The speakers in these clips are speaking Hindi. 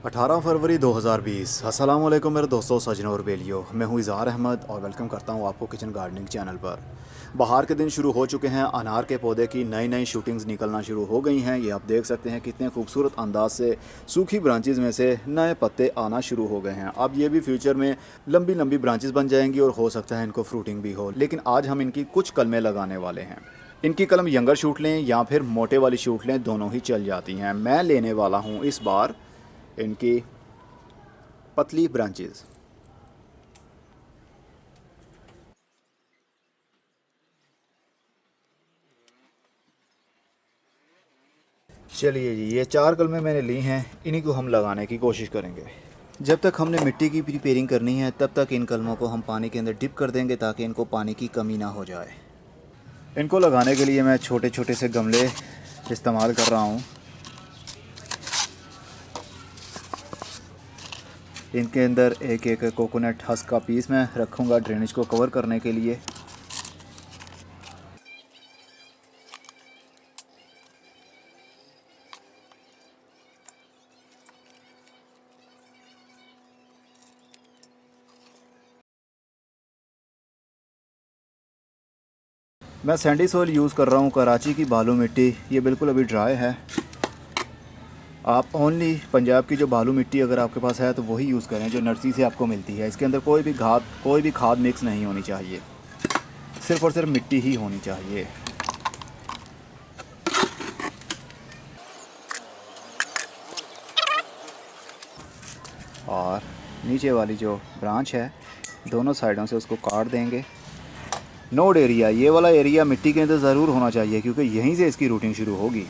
18 फरवरी 2020। अस्सलाम वालेकुम मेरे दोस्तों, सजनों और बेलियो। मैं हूं इज़हार अहमद और वेलकम करता हूं आपको किचन गार्डनिंग चैनल पर। बाहर के दिन शुरू हो चुके हैं। अनार के पौधे की नई नई शूटिंग्स निकलना शुरू हो गई हैं। ये आप देख सकते हैं कितने खूबसूरत अंदाज से सूखी ब्रांचेज़ में से नए पत्ते आना शुरू हो गए हैं। अब ये भी फ्यूचर में लंबी लंबी ब्रांचेज़ बन जाएंगी और हो सकता है इनको फ्रूटिंग भी हो। लेकिन आज हम इनकी कुछ कलमें लगाने वाले हैं। इनकी कलम यंगर शूट लें या फिर मोटे वाली शूट लें, दोनों ही चल जाती हैं। मैं लेने वाला हूँ इस बार इनकी पतली ब्रांचेस। चलिए जी, ये 4 कलमें मैंने ली हैं, इन्हीं को हम लगाने की कोशिश करेंगे। जब तक हमने मिट्टी की प्रिपेयरिंग करनी है तब तक इन कलमों को हम पानी के अंदर डिप कर देंगे ताकि इनको पानी की कमी ना हो जाए। इनको लगाने के लिए मैं छोटे छोटे से गमले इस्तेमाल कर रहा हूँ। इनके अंदर एक एक कोकोनट हस्क का पीस मैं रखूँगा ड्रेनेज को कवर करने के लिए। मैं सैंडी सोइल यूज़ कर रहा हूँ, कराची की बालू मिट्टी। ये बिल्कुल अभी ड्राई है। आप ओनली पंजाब की जो बालू मिट्टी अगर आपके पास है तो वही यूज़ करें जो नर्सरी से आपको मिलती है। इसके अंदर कोई भी खाद मिक्स नहीं होनी चाहिए, सिर्फ़ और सिर्फ मिट्टी ही होनी चाहिए। और नीचे वाली जो ब्रांच है दोनों साइडों से उसको काट देंगे। नोड एरिया, ये वाला एरिया मिट्टी के अंदर ज़रूर होना चाहिए क्योंकि यहीं से इसकी रूटिंग शुरू होगी।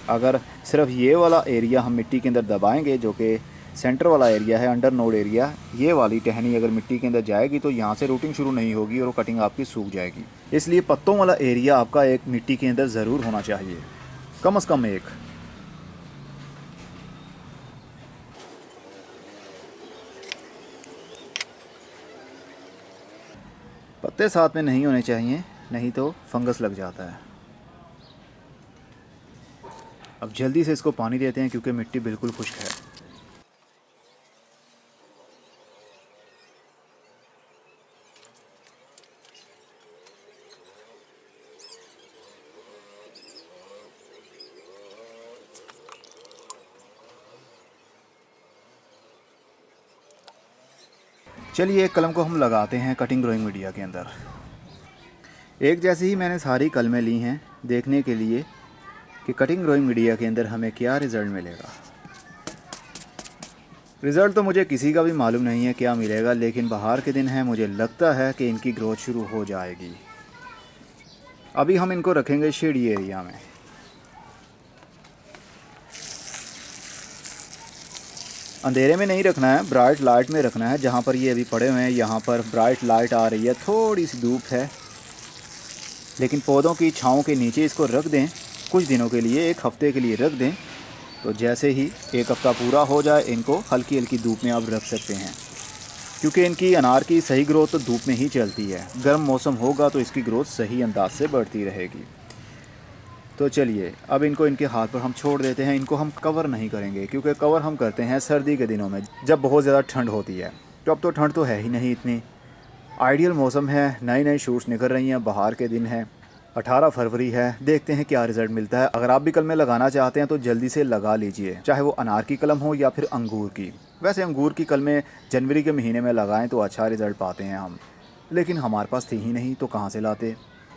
अगर सिर्फ ये वाला एरिया हम मिट्टी के अंदर दबाएंगे, जो कि सेंटर वाला एरिया है, अंडर नोड एरिया, ये वाली टहनी अगर मिट्टी के अंदर जाएगी तो यहाँ से रूटिंग शुरू नहीं होगी और वो कटिंग आपकी सूख जाएगी। इसलिए पत्तों वाला एरिया आपका एक मिट्टी के अंदर ज़रूर होना चाहिए, कम से कम एक। पत्ते साथ में नहीं होने चाहिए, नहीं तो फंगस लग जाता है। अब जल्दी से इसको पानी देते हैं क्योंकि मिट्टी बिल्कुल खुश्क है। चलिए एक कलम को हम लगाते हैं कटिंग ग्रोइंग मीडिया के अंदर। एक जैसे ही मैंने सारी कलमें ली हैं देखने के लिए कि कटिंग ग्रोइंग मीडिया के अंदर हमें क्या रिज़ल्ट मिलेगा। रिज़ल्ट तो मुझे किसी का भी मालूम नहीं है क्या मिलेगा, लेकिन बाहर के दिन है, मुझे लगता है कि इनकी ग्रोथ शुरू हो जाएगी। अभी हम इनको रखेंगे शेडी एरिया में। अंधेरे में नहीं रखना है, ब्राइट लाइट में रखना है। जहाँ पर ये अभी पड़े हुए हैं यहाँ पर ब्राइट लाइट आ रही है, थोड़ी सी धूप है, लेकिन पौधों की छाँव के नीचे इसको रख दें कुछ दिनों के लिए, एक हफ़्ते के लिए रख दें। तो जैसे ही एक हफ़्ता पूरा हो जाए इनको हल्की हल्की धूप में आप रख सकते हैं, क्योंकि इनकी अनार की सही ग्रोथ तो धूप में ही चलती है। गर्म मौसम होगा तो इसकी ग्रोथ सही अंदाज से बढ़ती रहेगी। तो चलिए अब इनको इनके हाथ पर हम छोड़ देते हैं। इनको हम कवर नहीं करेंगे क्योंकि कवर हम करते हैं सर्दी के दिनों में जब बहुत ज़्यादा ठंड होती है। तो अब तो ठंड तो है ही नहीं इतनी। आइडियल मौसम है, नई नई शूट्स निकल रही हैं, बाहर के दिन है, 18 फरवरी है। देखते हैं क्या रिज़ल्ट मिलता है। अगर आप भी कलमें लगाना चाहते हैं तो जल्दी से लगा लीजिए, चाहे वो अनार की कलम हो या फिर अंगूर की। वैसे अंगूर की कलमें जनवरी के महीने में लगाएं तो अच्छा रिज़ल्ट पाते हैं हम, लेकिन हमारे पास थी ही नहीं तो कहाँ से लाते।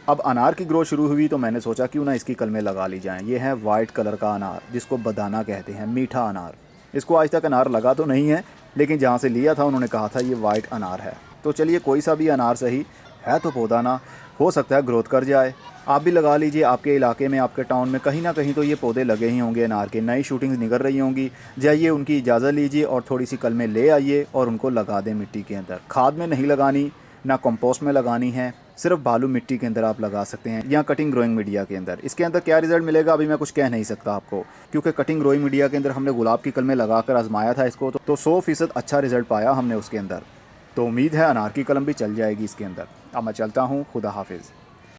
अब अनार की ग्रोथ शुरू हुई तो मैंने सोचा क्यों ना इसकी कलमें लगा ली जाएँ। ये है वाइट कलर का अनार जिसको बदाना कहते हैं, मीठा अनार। इसको आज तक अनार लगा तो नहीं है, लेकिन जहाँ से लिया था उन्होंने कहा था ये वाइट अनार है। तो चलिए कोई सा भी अनार सही है, तो पौधा ना हो सकता है ग्रोथ कर जाए। आप भी लगा लीजिए। आपके इलाके में, आपके टाउन में कहीं ना कहीं तो ये पौधे लगे ही होंगे अनार के, नई शूटिंग्स निकल रही होंगी। जाइए उनकी इजाज़त लीजिए और थोड़ी सी कलमें ले आइए और उनको लगा दें मिट्टी के अंदर। खाद में नहीं लगानी, ना कंपोस्ट में लगानी है, सिर्फ बालू मिट्टी के अंदर आप लगा सकते हैं या कटिंग ग्रोइंग मीडिया के अंदर। इसके अंदर क्या रिज़ल्ट मिलेगा अभी मैं कुछ कह नहीं सकता आपको, क्योंकि कटिंग ग्रोइंग मीडिया के अंदर हमने गुलाब की कलमें लगाकर आजमाया था इसको, तो 100% अच्छा रिज़ल्ट पाया हमने उसके अंदर। तो उम्मीद है अनार की कलम भी चल जाएगी इसके अंदर। अब मैं चलता हूँ, खुदा हाफिज़।